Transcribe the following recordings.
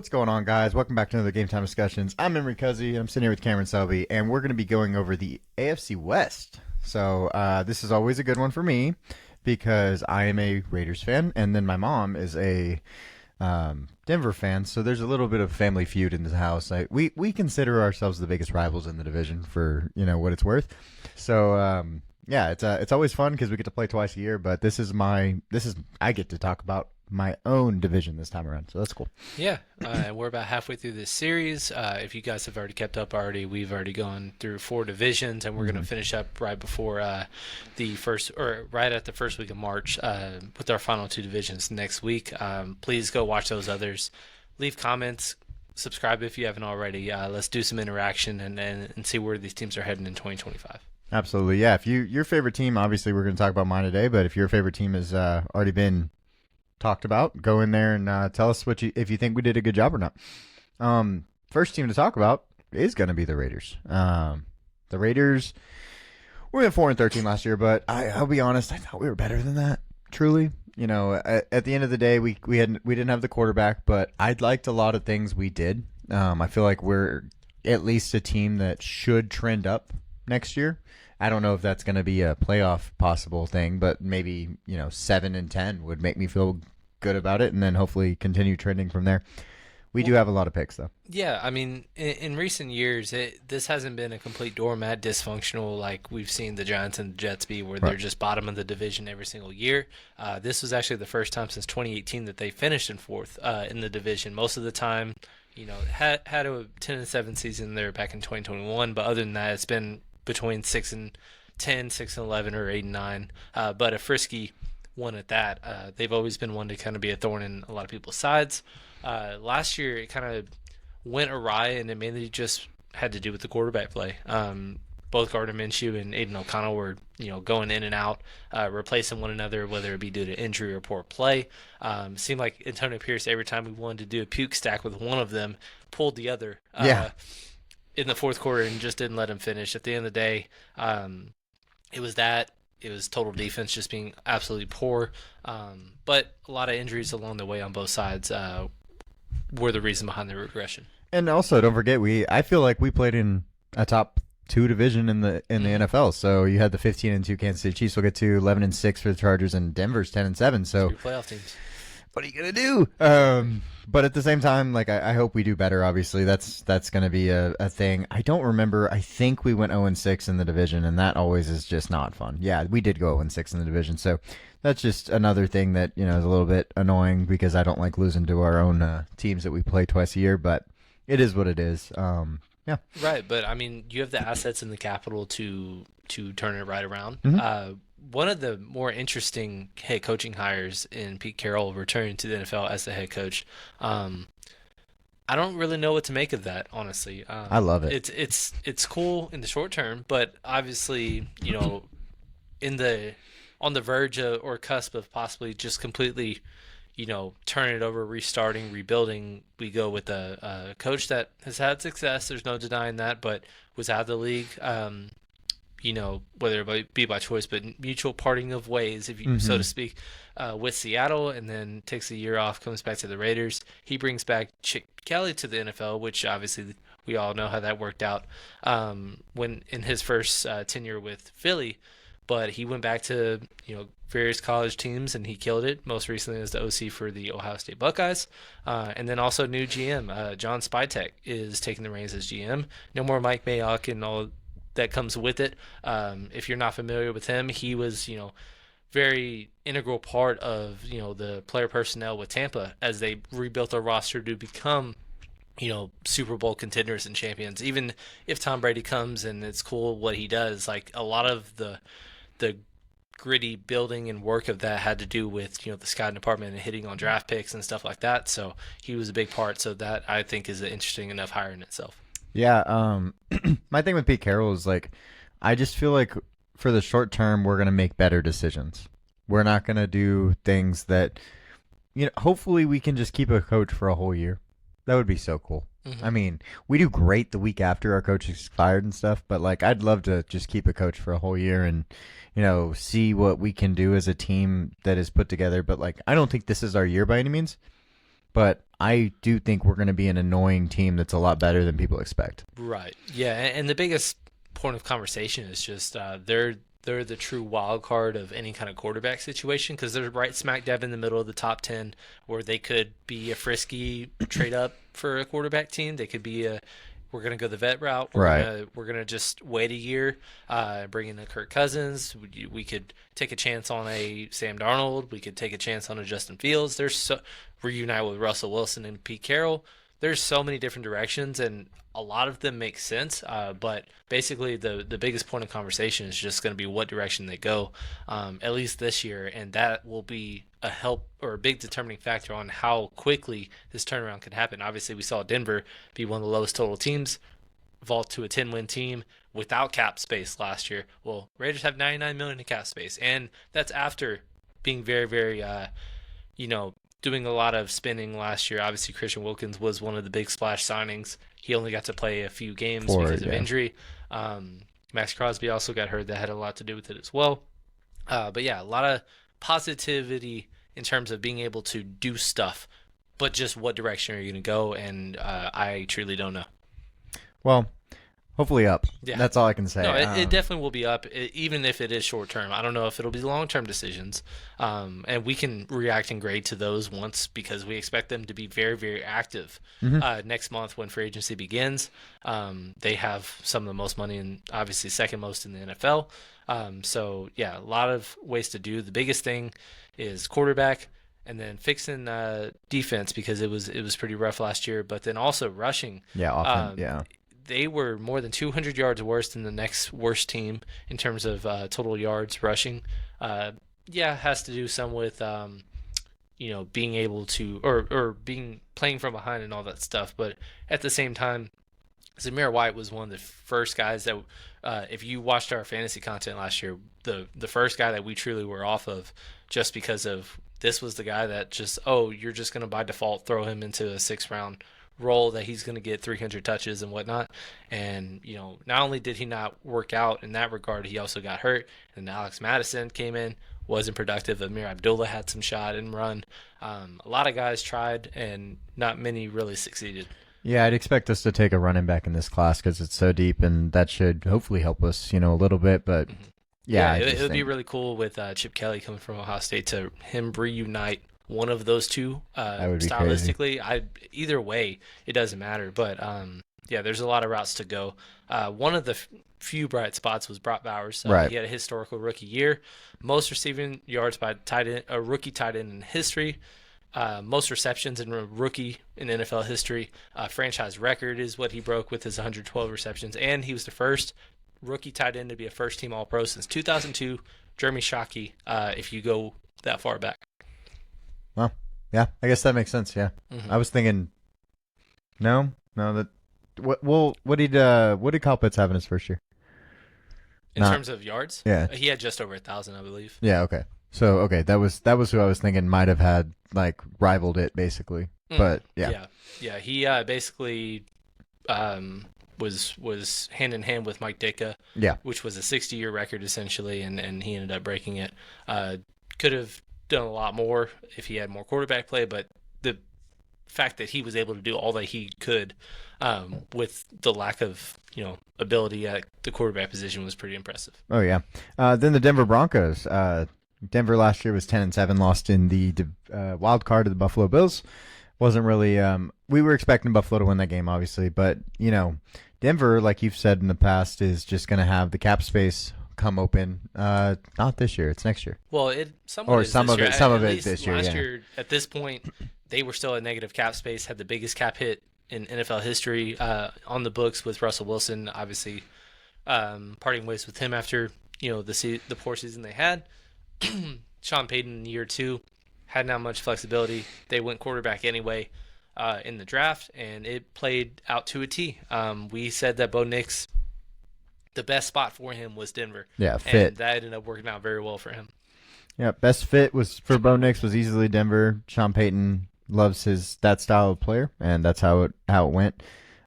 What's going on, guys? Welcome back to another Game Time Discussions. I'm Emery Cuzzy. I'm sitting here with Cameron Selby, and we're going to be going over the AFC West. So this is always a good one for me because I am a Raiders fan, and then my mom is a Denver fan. So there's a little bit of family feud in the house. We consider ourselves the biggest rivals in the division for what it's worth. So yeah, it's always fun because we get to play twice a year. But I get to talk about my own division this time around, so that's cool. Yeah, we're about halfway through this series. If you guys have already kept up we've already gone through 4 divisions, and we're going to finish up right before right at the first week of March with our final 2 divisions next week. Please go watch those others. Leave comments, subscribe if you haven't already. Let's do some interaction and see where these teams are heading in 2025. Absolutely, yeah. If your favorite team, obviously we're going to talk about mine today, but if your favorite team has already been talked about, go in there and tell us if you think we did a good job or not. First team to talk about is going to be the Raiders. The Raiders, we went 4-13 last year, but I'll be honest, I thought we were better than that. Truly, at the end of the day, we didn't have the quarterback, but I liked a lot of things we did. I feel like we're at least a team that should trend up next year. I don't know if that's going to be a playoff possible thing, but maybe 7-10 would make me feel good about it, and then hopefully continue trending from there. We do have a lot of picks, though. Yeah, I mean, in recent years, this hasn't been a complete doormat, dysfunctional like we've seen the Giants and the Jets be, where they're just bottom of the division every single year. This was actually the first time since 2018 that they finished in 4th in the division. Most of the time, had a 10-7 season there back in 2021, but other than that, it's been between 6-10, 6-11, or 8-9. But a frisky one at that. They've always been one to kind of be a thorn in a lot of people's sides. Last year, it kind of went awry, and it mainly just had to do with the quarterback play. Both Gardner Minshew and Aiden O'Connell were, going in and out, replacing one another, whether it be due to injury or poor play. Seemed like Antonio Pierce, every time we wanted to do a puke stack with one of them, pulled the other. In the 4th quarter and just didn't let him finish. At the end of the day, it was total defense just being absolutely poor. But a lot of injuries along the way on both sides were the reason behind the regression. And also, don't forget, I feel like we played in a top 2 division in the NFL. So you had the 15-2 Kansas City Chiefs. We'll get to 11-6 for the Chargers, and Denver's 10-7. So your playoff teams. What are you gonna do? But at the same time, I hope we do better. Obviously, that's gonna be a thing. I don't remember. I think we went 0-6 in the division, and that always is just not fun. Yeah, we did go 0-6 in the division, so that's just another thing that is a little bit annoying because I don't like losing to our own teams that we play twice a year. But it is what it is. Yeah. Right, but I mean, you have the assets and the capital to turn it right around. Mm-hmm. One of the more interesting head coaching hires in Pete Carroll returning to the NFL as the head coach. I don't really know what to make of that, honestly. I love it. It's cool in the short term, but obviously, on the verge of, or cusp of possibly just completely, turning it over, restarting, rebuilding. We go with a coach that has had success. There's no denying that, but was out of the league. Whether it be by choice, but mutual parting of ways, if you so to speak, with Seattle, and then takes a year off, comes back to the Raiders. He brings back Chip Kelly to the NFL, which obviously we all know how that worked out when in his first tenure with Philly. But he went back to various college teams and he killed it. Most recently as the OC for the Ohio State Buckeyes, and then also new GM John Spytek is taking the reins as GM. No more Mike Mayock and all that comes with it. If you're not familiar with him, he was, very integral part of, the player personnel with Tampa as they rebuilt their roster to become, Super Bowl contenders and champions. Even if Tom Brady comes and it's cool what he does, like a lot of the gritty building and work of that had to do with, the scouting department and hitting on draft picks and stuff like that. So he was a big part. So that I think is an interesting enough hire in itself. Yeah, my thing with Pete Carroll is I just feel like for the short term we're gonna make better decisions. We're not gonna do things that, hopefully we can just keep a coach for a whole year. That would be so cool. Mm-hmm. I mean, we do great the week after our coach is fired and stuff, but I'd love to just keep a coach for a whole year and, see what we can do as a team that is put together. But I don't think this is our year by any means. but I do think we're going to be an annoying team that's a lot better than people expect. Right. Yeah, and the biggest point of conversation is just they're the true wild card of any kind of quarterback situation because they're right smack dab in the middle of the top 10 where they could be a frisky trade up for a quarterback team. They could be we're going to go the vet route. We're going to just wait a year, bring in a Kirk Cousins. We could take a chance on a Sam Darnold. We could take a chance on a Justin Fields. Reunite with Russell Wilson and Pete Carroll. There's so many different directions, and a lot of them make sense. But basically, the biggest point of conversation is just going to be what direction they go, at least this year, and that will be a help or a big determining factor on how quickly this turnaround can happen. Obviously, we saw Denver be one of the lowest total teams, vault to a 10-win team without cap space last year. Well, Raiders have $99 million in cap space, and that's after being very, very, doing a lot of spending last year. Obviously, Christian Wilkins was one of the big splash signings. He only got to play a few games because of injury. Max Crosby also got hurt. That had a lot to do with it as well. But yeah, a lot of positivity in terms of being able to do stuff, but just what direction are you going to go? And I truly don't know. Well, hopefully up. Yeah. That's all I can say. No, it definitely will be up, even if it is short term. I don't know if it'll be long-term decisions. And we can react and grade to those once because we expect them to be very, very active next month when free agency begins. They have some of the most money and obviously second most in the NFL. So, yeah, a lot of ways to do. The biggest thing is quarterback and then fixing defense because it was pretty rough last year, but then also rushing. Yeah, offense, yeah. They were more than 200 yards worse than the next worst team in terms of total yards rushing. Has to do some with being able to or playing from behind and all that stuff. But at the same time, Zamir White was one of the first guys that, if you watched our fantasy content last year, the first guy that we truly were off of, just because of this was the guy that just you're just going to by default throw him into a 6th round role that he's going to get 300 touches and whatnot. And, not only did he not work out in that regard, he also got hurt. And Alex Madison came in, wasn't productive. Amir Abdullah had some shot and run. A lot of guys tried, and not many really succeeded. Yeah, I'd expect us to take a running back in this class because it's so deep, and that should hopefully help us, a little bit. But, it would be really cool with Chip Kelly coming from Ohio State to him reunite one of those two stylistically. Either way, it doesn't matter. But there's a lot of routes to go. One of the few bright spots was Brock Bowers. Right. He had a historical rookie year, most receiving yards by a rookie tight end in history, most receptions in a rookie in NFL history. Franchise record is what he broke with his 112 receptions, and he was the first rookie tight end to be a first-team All-Pro since 2002. Jeremy Shockey, if you go that far back. Well, yeah, I guess that makes sense. Yeah, I was thinking, no, that what did Kyle Pitts have in his first year? In terms of yards, yeah, he had just over 1,000, I believe. Yeah, okay. So that was who I was thinking might have had rivaled it basically, but yeah, he basically was hand in hand with Mike Ditka, which was a 60-year record essentially, and he ended up breaking it. Could have done a lot more if he had more quarterback play, but the fact that he was able to do all that he could with the lack of ability at the quarterback position was pretty impressive. Oh yeah. Then the Denver Broncos. Denver last year was 10-7, lost in the wild card to the Buffalo Bills. Wasn't really. We were expecting Buffalo to win that game, obviously, but Denver, like you've said in the past, is just going to have the cap space come open. Not this year; it's next year. Well, some of it this year. Last year, at this point, they were still at negative cap space. Had the biggest cap hit in NFL history on the books with Russell Wilson. Obviously, parting ways with him after the poor season they had. Sean Payton in year 2 had not much flexibility. They went quarterback anyway in the draft, and it played out to a T. We said that Bo Nix, the best spot for him was Denver. Yeah, fit. And that ended up working out very well for him. Yeah, best fit was for Bo Nix was easily Denver. Sean Payton loves that style of player, and that's how it went.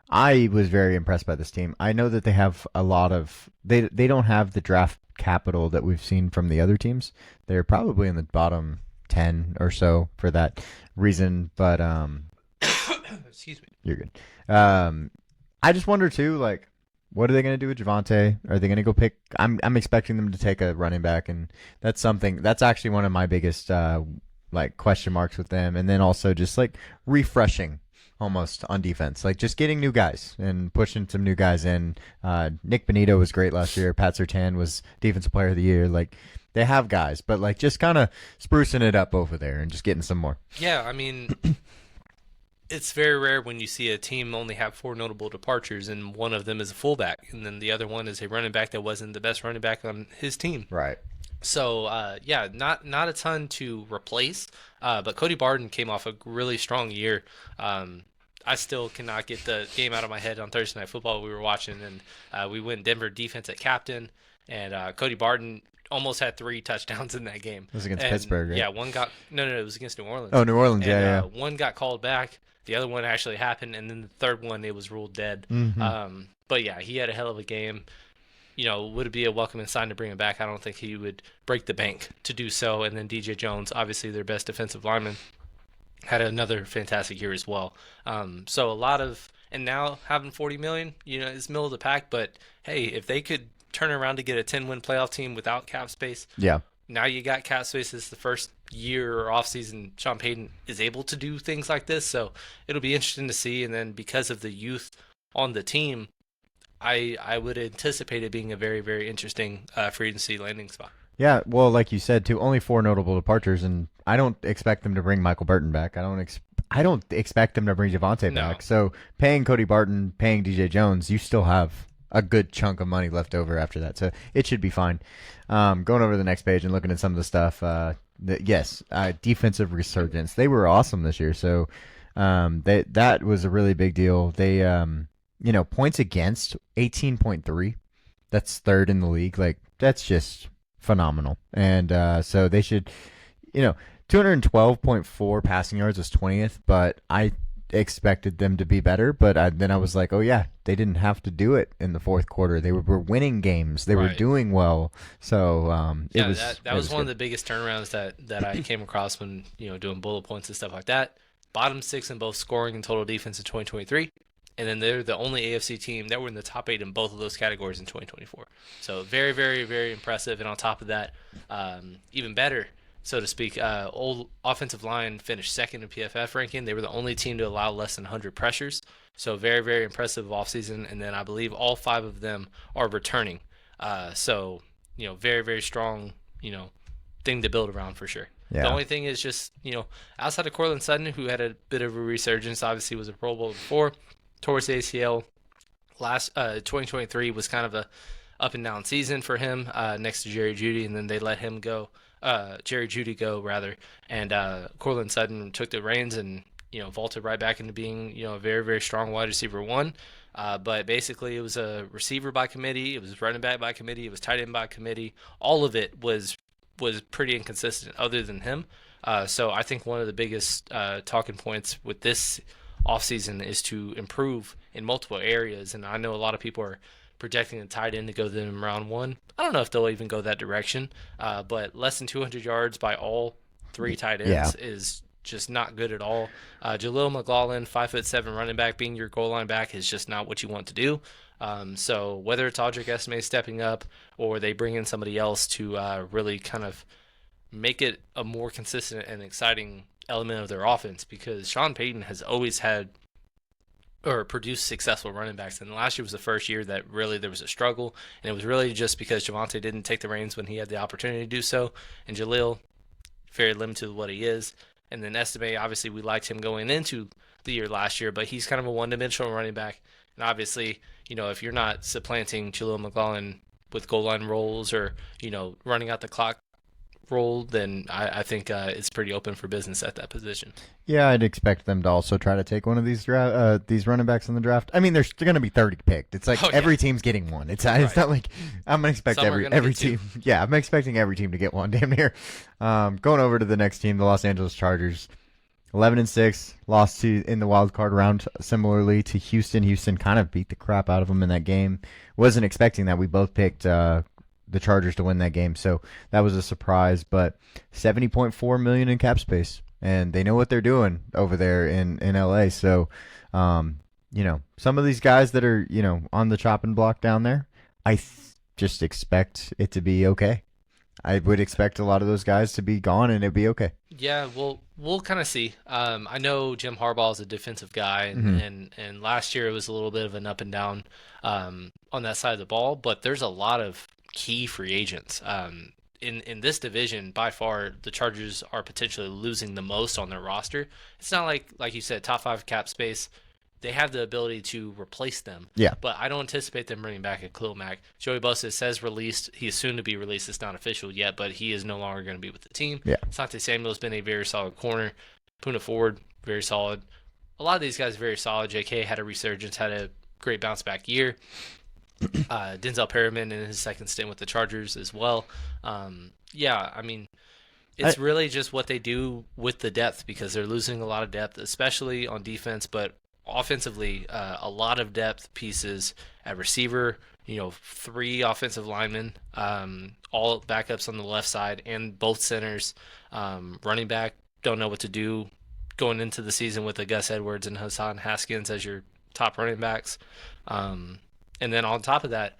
I was very impressed by this team. I know that they have a lot of they don't have the draft capital that we've seen from the other teams. They're probably in the bottom 10 or so for that reason. But Excuse me. you're good. I just wonder too, like, what are they going to do with Javonte? Are they going to go pick? I'm expecting them to take a running back, and that's something that's actually one of my biggest like question marks with them. And then also just like refreshing almost on defense, like just getting new guys and pushing some new guys in. Nick Bonito was great last year. Pat Surtain was Defensive Player of the Year. Like they have guys, but like just kind of sprucing it up over there and just getting some more. Yeah, I mean, it's very rare when you see a team only have 4 notable departures, and one of them is a fullback, and then the other one is a running back that wasn't the best running back on his team. Right. So, yeah, not a ton to replace, but Cody Barton came off a really strong year. I still cannot get the game out of my head on Thursday Night Football we were watching, and we went Denver defense at captain, and Cody Barton almost had 3 touchdowns in that game. It was against And, Pittsburgh, right? Yeah, one got no, it was against New Orleans. Oh, New Orleans, And, yeah. One got called back. The other one actually happened, and then the third one, it was ruled dead. Mm-hmm. But yeah, he had a hell of a game. You know, would it be a welcoming sign to bring him back? I don't think he would break the bank to do so. And then DJ Jones, obviously their best defensive lineman, had another fantastic year as well. So a lot of, and now having 40 million, you know, is middle of the pack. But hey, if they could turn around to get a 10-win playoff team without cap space, Yeah. now you got cap space. This is the first year or offseason Sean Payton is able to do things like this. So it'll be interesting to see. And then because of the youth on the team, I would anticipate it being a very, very interesting free agency landing spot. Yeah, well, like you said, too, only 4 notable departures, and I don't expect them to bring Michael Burton back. I don't expect them to bring Javonte No. back. So paying Cody Barton, paying DJ Jones, you still have a good chunk of money left over after that. So it should be fine. Going over to the next page and looking at some of the stuff. Defensive resurgence. They were awesome this year. So that was a really big deal. They points against 18.3. That's third in the league. Like that's just phenomenal. And so they should, 212.4 passing yards was 20th, but I expected them to be better. But then I was like, oh yeah, they didn't have to do it in the fourth quarter. They were winning games. They were Right. doing well. So That was one of good. the biggest turnarounds that I came across when doing bullet points and stuff like that. Bottom 6 in both scoring and total defense in 2023. And then they're the only AFC team that were in the top 8 in both of those categories in 2024. So very, very, very impressive. And on top of that, even better, so to speak, old offensive line finished second in PFF ranking. They were the only team to allow less than 100 pressures. So very, very impressive offseason. And then I believe all 5 of them are returning. Very, very strong, thing to build around for sure. Yeah. The only thing is just, outside of Cortland Sutton, who had a bit of a resurgence, obviously was a Pro Bowl before, towards the ACL. Last 2023 was kind of a up and down season for him next to Jerry Jeudy, and then they let him go, Jerry Jeudy go rather, and Cortland Sutton took the reins and vaulted right back into being a very, very strong wide receiver 1. But basically it was a receiver by committee, it was running back by committee, it was tight end by committee. All of it was pretty inconsistent other than him. So I think one of the biggest talking points with this offseason is to improve in multiple areas. And I know a lot of people are projecting the tight end to go to them in round 1. I don't know if they'll even go that direction. But less than 200 yards by all 3 tight ends is just not good at all. Jaleel McLaughlin, 5'7" running back, being your goal line back is just not what you want to do. So whether it's Audric Esme stepping up or they bring in somebody else to really kind of make it a more consistent and exciting element of their offense, because Sean Payton has always had or produced successful running backs, and last year was the first year that really there was a struggle, and it was really just because Javonte didn't take the reins when he had the opportunity to do so, and Jaleel, very limited to what he is. And then Estime, obviously we liked him going into the year last year, but he's kind of a one-dimensional running back. And obviously, if you're not supplanting Jaleel McLaughlin with goal line rolls or, running out the clock role, then I think it's pretty open for business at that position. Yeah, I'd expect them to also try to take one of these running backs in the draft. I mean, there's going to be 30 picked. It's like every team's getting one. It's not like I'm going to expect every team. Yeah, I'm expecting every team to get one, damn near. Going over to the next team, the Los Angeles Chargers, 11-6, lost in the wild card round similarly to Houston. Houston kind of beat the crap out of them in that game. Wasn't expecting that. We both picked the Chargers to win that game. So that was a surprise. But $70.4 million in cap space, and they know what they're doing over there in LA. So, some of these guys that are on the chopping block down there, just expect it to be okay. I would expect a lot of those guys to be gone and it'd be okay. Yeah, we'll kind of see. I know Jim Harbaugh is a defensive guy, and last year it was a little bit of an up and down on that side of the ball. But there's a lot of key free agents. In this division, by far, the Chargers are potentially losing the most on their roster. It's not like you said, top 5 cap space. They have the ability to replace them. Yeah. But I don't anticipate them bringing back a Khalil Mack. Joey Bosa says released. He is soon to be released. It's not official yet, but he is no longer going to be with the team. Yeah. Asante Samuel's been a very solid corner. Puna Ford, very solid. A lot of these guys very solid. J.K. had a resurgence, had a great bounce back year. Denzel Perryman in his second stint with the Chargers as well. It's really just what they do with the depth, because they're losing a lot of depth, especially on defense, but offensively, a lot of depth pieces at receiver, 3 offensive linemen, all backups on the left side, and both centers. Running back, don't know what to do going into the season with Gus Edwards and Hassan Haskins as your top running backs. And then on top of that,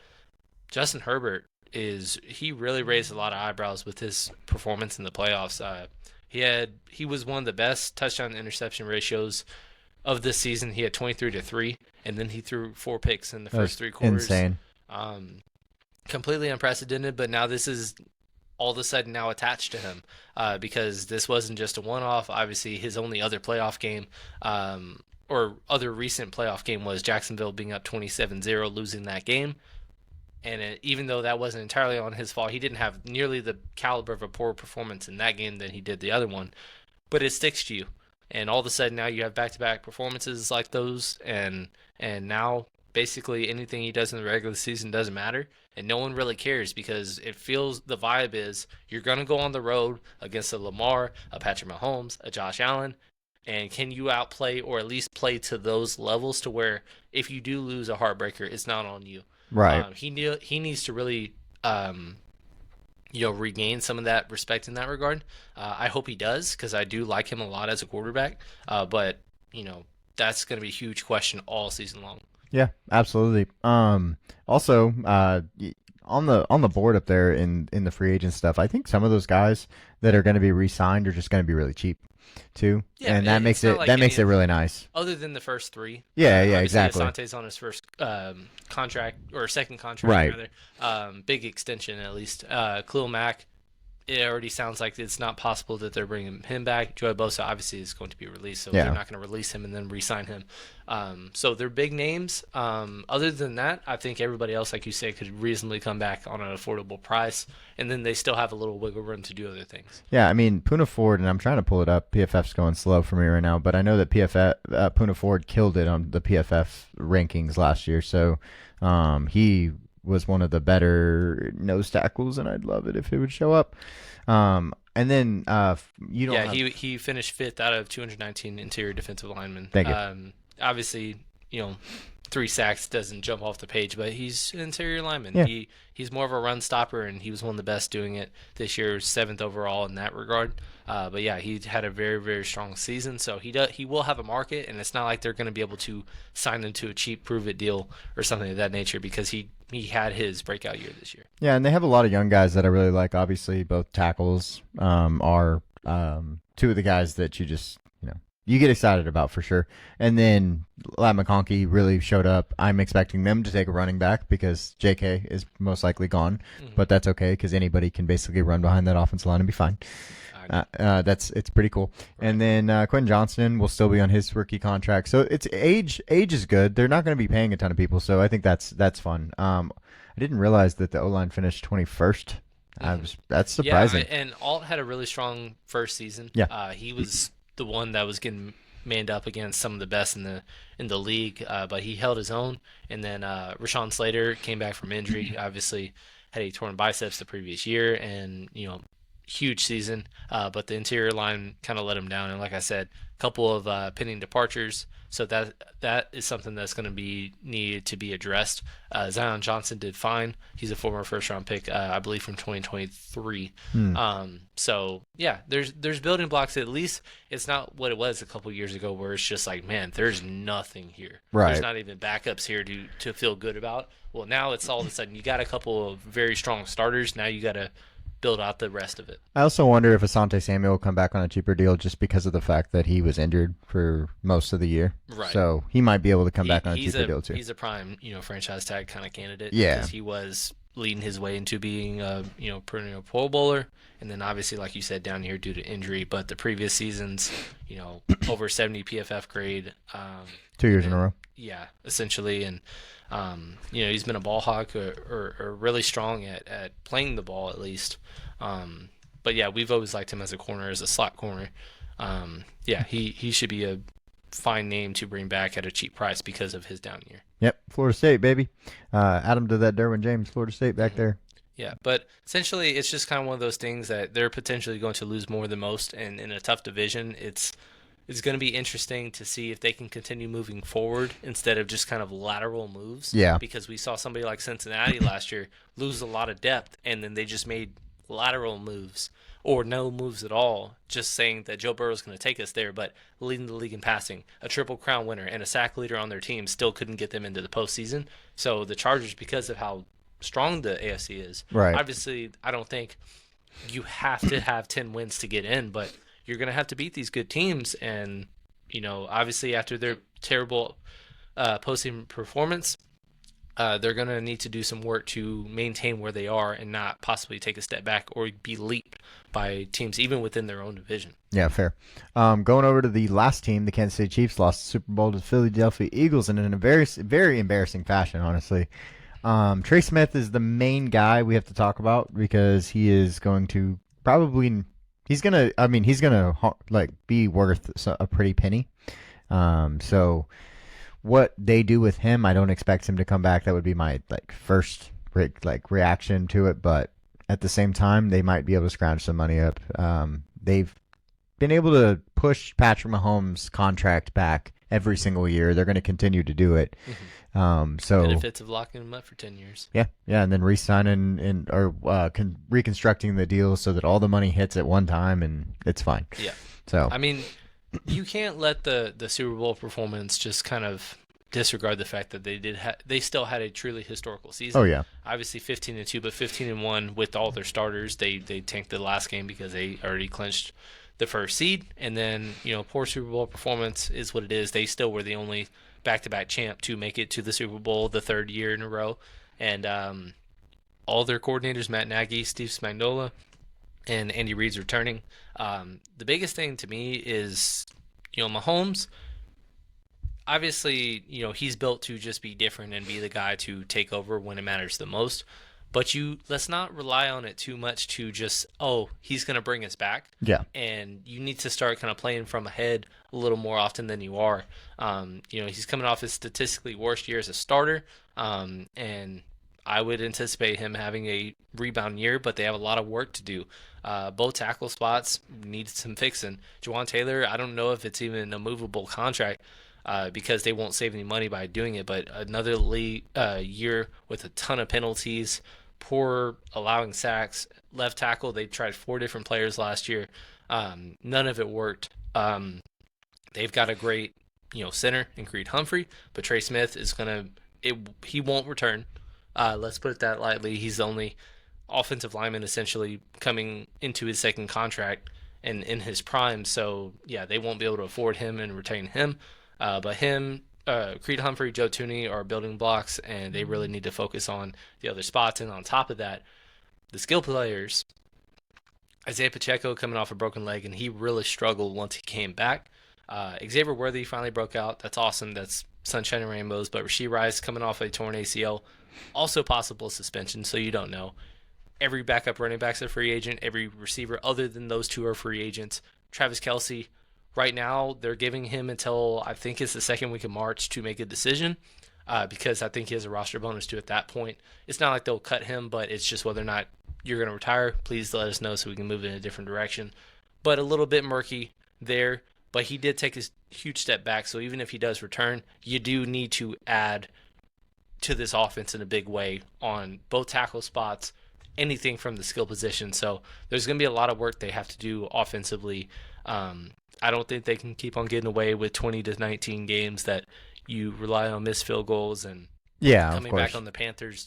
Justin Herbert he really raised a lot of eyebrows with his performance in the playoffs. He was one of the best touchdown to interception ratios of this season. He had 23-3, and then he threw 4 picks in the first 3 quarters. Insane. Completely unprecedented, but now this is all of a sudden now attached to him, because this wasn't just a one-off. Obviously, his only other playoff game, or other recent playoff game, was Jacksonville being up 27-0, losing that game. And even though that wasn't entirely on his fault, he didn't have nearly the caliber of a poor performance in that game than he did the other one. But it sticks to you. And all of a sudden now you have back-to-back performances like those, and now basically anything he does in the regular season doesn't matter, and no one really cares, because it feels, the vibe is, you're going to go on the road against a Lamar, a Patrick Mahomes, a Josh Allen, and can you outplay or at least play to those levels to where if you do lose a heartbreaker, it's not on you. Right. He needs to really regain some of that respect in that regard. I hope he does, because I do like him a lot as a quarterback. But that's going to be a huge question all season long. Yeah, absolutely. Also, on the board up there in the free agent stuff, I think some of those guys that are going to be re-signed are just going to be really cheap too. Yeah, and that makes it really nice. Other than the first 3. Yeah, exactly. Asante's on his first contract, or second contract, right? Rather. Big extension at least. Khalil Mack, it already sounds like it's not possible that they're bringing him back. Joey Bosa obviously is going to be released, so they're not going to release him and then re-sign him. So they're big names. Other than that, I think everybody else, like you say, could reasonably come back on an affordable price, and then they still have a little wiggle room to do other things. Yeah, I mean, Puna Ford, and I'm trying to pull it up. PFF's going slow for me right now, but I know that Puna Ford killed it on the PFF rankings last year, so he was one of the better nose tackles, and I'd love it if it would show up. And then he finished 5th out of 219 interior defensive linemen. Thank you. Obviously, 3 sacks doesn't jump off the page, but he's an interior lineman. Yeah. He's more of a run stopper, and he was one of the best doing it this year, 7th overall in that regard. But yeah, he had a very, very strong season, so he will have a market, and it's not like they're going to be able to sign him to a cheap prove-it deal or something of that nature, because he had his breakout year this year. Yeah, and they have a lot of young guys that I really like. Obviously, both tackles are 2 of the guys that you get excited about for sure. And then Lat McConkey really showed up. I'm expecting them to take a running back because J.K. is most likely gone, but that's okay because anybody can basically run behind that offensive line and be fine. It's pretty cool. Right. And then Quentin Johnston will still be on his rookie contract. So it's age is good. They're not going to be paying a ton of people, so I think that's fun. I didn't realize that the O-line finished 21st. That's surprising. Yeah, and Alt had a really strong first season. Yeah. He was the one that was getting manned up against some of the best in the league, but he held his own. And then Rashawn Slater came back from injury. Obviously had a torn biceps the previous year, and huge season. But the interior line kind of let him down. And like I said, a couple of pending departures. So that is something that's going to be needed to be addressed. Zion Johnson did fine. He's a former first round pick, I believe, from 2023. So yeah, there's building blocks. At least it's not what it was a couple years ago, where it's just like, man, there's nothing here. Right. There's not even backups here to feel good about. Well, now it's all of a sudden you got a couple of very strong starters. Now you got to build out the rest of it. I also wonder if Asante Samuel will come back on a cheaper deal just because of the fact that he was injured for most of the year. Right. So he might be able to come back on a cheaper deal too. He's a prime, franchise tag kind of candidate. Yeah. Because he was leading his way into being a, perennial Pro Bowler. And then obviously, like you said, down here due to injury. But the previous seasons, over 70 PFF grade. 2 years in a row. Yeah, essentially. And, he's been a ball hawk or really strong at playing the ball at least. But yeah, we've always liked him as a corner, as a slot corner. He should be a fine name to bring back at a cheap price because of his down year. Yep, Florida State, baby. Adam did that Derwin James, Florida State back there. Yeah, but essentially it's just kind of one of those things that they're potentially going to lose more than most, and in a tough division, it's going to be interesting to see if they can continue moving forward instead of just kind of lateral moves. Yeah. Because we saw somebody like Cincinnati last year lose a lot of depth, and then they just made lateral moves or no moves at all, just saying that Joe Burrow is going to take us there, but leading the league in passing, a Triple Crown winner, and a sack leader on their team still couldn't get them into the postseason. So the Chargers, because of how strong the AFC is, right. Obviously I don't think you have to have 10 wins to get in, but you're going to have to beat these good teams. And, obviously after their terrible postseason performance, they're going to need to do some work to maintain where they are and not possibly take a step back or be leaped by teams even within their own division. Yeah, fair. Going over to the last team, the Kansas City Chiefs lost the Super Bowl to the Philadelphia Eagles in a very, very embarrassing fashion, honestly. Trey Smith is the main guy we have to talk about because he is going to he's going to be worth a pretty penny. So what they do with him, I don't expect him to come back. That would be my first reaction to it. But at the same time, they might be able to scrounge some money up. They've been able to push Patrick Mahomes' contract back every single year. They're going to continue to do it. So benefits of locking him up for 10 years. Yeah, and then re-signing or reconstructing the deal so that all the money hits at one time and it's fine. Yeah. So I mean, you can't let the Super Bowl performance just kind of disregard the fact that they still had a truly historical season. Oh yeah. Obviously 15-2, but 15-1 with all their starters. They tanked the last game because they already clinched the first seed, and then poor Super Bowl performance is what it is. They still were the only back-to-back champ to make it to the Super Bowl the third year in a row, and all their coordinators, Matt Nagy, Steve Spagnuolo, and Andy Reid's returning. The biggest thing to me is Mahomes. Obviously, he's built to just be different and be the guy to take over when it matters the most. But let's not rely on it too much to just, he's going to bring us back. Yeah. And you need to start kind of playing from ahead a little more often than you are. He's coming off his statistically worst year as a starter. And I would anticipate him having a rebound year, but they have a lot of work to do. Both tackle spots need some fixing. Juwan Taylor, I don't know if it's even a movable contract. Because they won't save any money by doing it, but another year with a ton of penalties, poor allowing sacks. Left tackle, they tried 4 different players last year. None of it worked. They've got a great, center in Creed Humphrey, but Trey Smith is he won't return. Let's put it that lightly. He's the only offensive lineman essentially coming into his second contract and in his prime. So yeah, they won't be able to afford him and retain him. But him, Creed Humphrey, Joe Tooney are building blocks, and they really need to focus on the other spots. And on top of that, the skill players, Isaiah Pacheco coming off a broken leg, and he really struggled once he came back. Xavier Worthy finally broke out. That's awesome. That's sunshine and rainbows. But Rashee Rice coming off a torn ACL, also possible suspension, so you don't know. Every backup running back's a free agent. Every receiver other than those two are free agents. Travis Kelce, right now, they're giving him until I think it's the second week of March to make a decision because I think he has a roster bonus too at that point. It's not like they'll cut him, but it's just whether or not you're going to retire. Please let us know so we can move in a different direction. But a little bit murky there. but he did take a huge step back. So even if he does return, you do need to add to this offense in a big way on both tackle spots, anything from the skill position. So there's going to be a lot of work they have to do offensively. I don't think they can keep on getting away with 20 to 19 games that you rely on missed field goals and coming back on the Panthers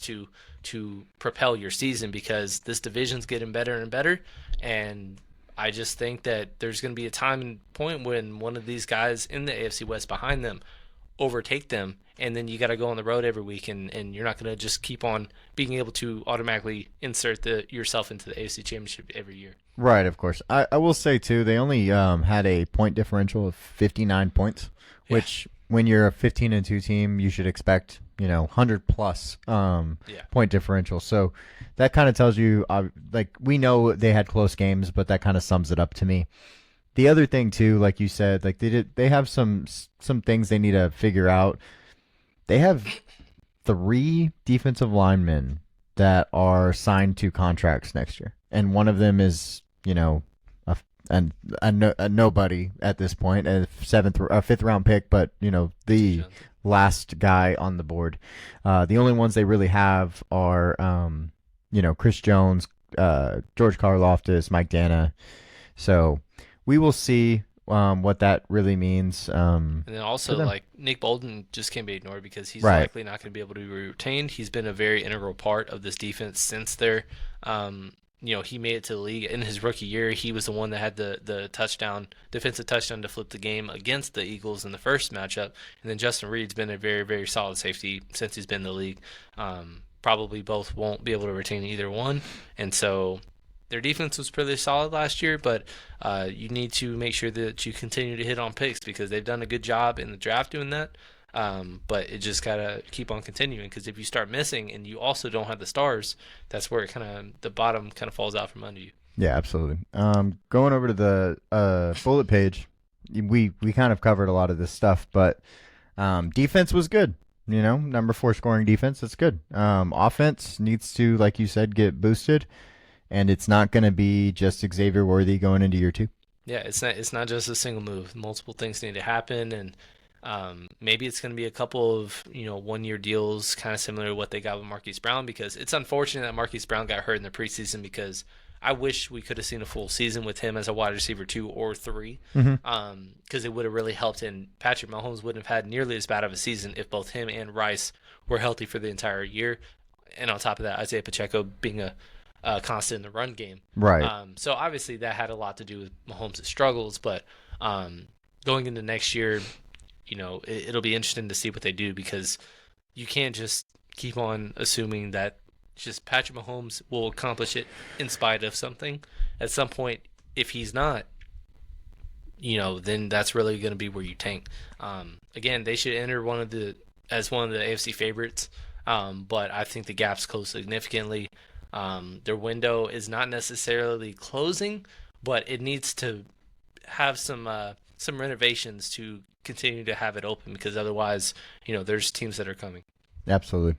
to propel your season, because this division's getting better and better. And I just think that there's going to be a time and point when one of these guys in the AFC West behind them overtake them, and then you got to go on the road every week, and you're not going to just keep on being able to automatically insert yourself into the AFC Championship every year. Right, of course. I will say, too, they only had a point differential of 59 points, which when you're a 15-2 team, you should expect, 100-plus point differential. So that kind of tells you, we know they had close games, but that kind of sums it up to me. The other thing, too, like you said, they have some things they need to figure out. They have 3 defensive linemen that are signed to contracts next year, and one of them is, a nobody at this point, a 5th round pick, but the last guy on the board. The only ones they really have are Chris Jones, George Karlaftis, Mike Dana. So we will see what that really means. And then also, Nick Bolden just can't be ignored, because he's likely not going to be able to be retained. He's been a very integral part of this defense since their he made it to the league in his rookie year. He was the one that had the defensive touchdown to flip the game against the Eagles in the first matchup. And then Justin Reed's been a very, very solid safety since he's been in the league. Probably both won't be able to retain either one. And so their defense was pretty solid last year, but you need to make sure that you continue to hit on picks, because they've done a good job in the draft doing that. But it just gotta keep on continuing, because if you start missing and you also don't have the stars, that's where the bottom kind of falls out from under you. Yeah, absolutely. Going over to the bullet page, we kind of covered a lot of this stuff, but defense was good. Number 4 scoring defense, that's good. Offense needs to, like you said, get boosted, and it's not going to be just Xavier Worthy going into year 2. Yeah, it's not just a single move. Multiple things need to happen, and maybe it's going to be a couple of 1-year deals, kind of similar to what they got with Marquise Brown, because it's unfortunate that Marquise Brown got hurt in the preseason, because I wish we could have seen a full season with him as a wide receiver 2 or 3, because it would have really helped, and Patrick Mahomes wouldn't have had nearly as bad of a season if both him and Rice were healthy for the entire year. And on top of that, Isaiah Pacheco being a constant in the run game. Right. So obviously that had a lot to do with Mahomes' struggles, but going into next year, it'll be interesting to see what they do, because you can't just keep on assuming that just Patrick Mahomes will accomplish it in spite of something. At some point, if he's not, then that's really going to be where you tank. Again, they should enter as one of the AFC favorites, but I think the gap's closed significantly. Their window is not necessarily closing, but it needs to have some renovations to continue to have it open, because otherwise, there's teams that are coming. Absolutely.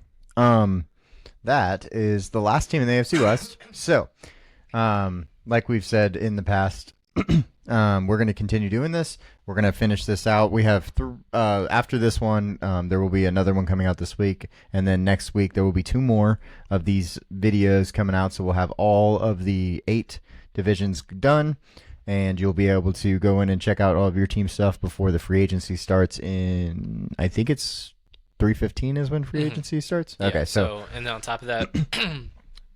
That is the last team in the AFC West. So, like we've said in the past, we're going to continue doing this. We're going to finish this out. We have after this one, there will be another one coming out this week, and then next week there will be 2 more of these videos coming out. So we'll have all of the 8 divisions done, and you'll be able to go in and check out all of your team stuff before the free agency starts in, I think it's 3/15 is when free agency starts. Yeah, okay, so and then on top of that,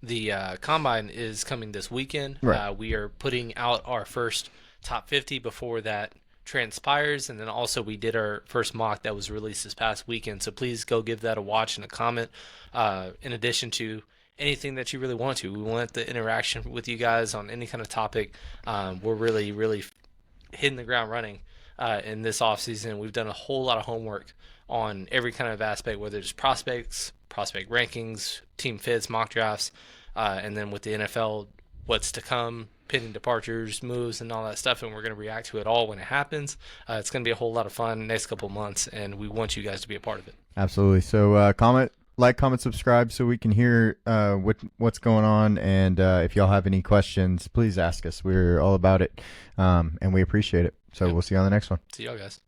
the combine is coming this weekend. Right. We are putting out our first top 50 before that transpires, and then also we did our first mock that was released this past weekend. So please go give that a watch and a comment. In addition to anything that you really want to, we want the interaction with you guys on any kind of topic. We're really, really hitting the ground running in this offseason. We've done a whole lot of homework on every kind of aspect, whether it's prospects, prospect rankings, team fits, mock drafts, and then with the NFL, what's to come, pending departures, moves, and all that stuff, and we're going to react to it all when it happens. It's going to be a whole lot of fun next couple months, and we want you guys to be a part of it. Absolutely. So comment like, comment, subscribe so we can hear what's going on. And if y'all have any questions, please ask us. We're all about it, and we appreciate it. So we'll see you on the next one. See y'all guys.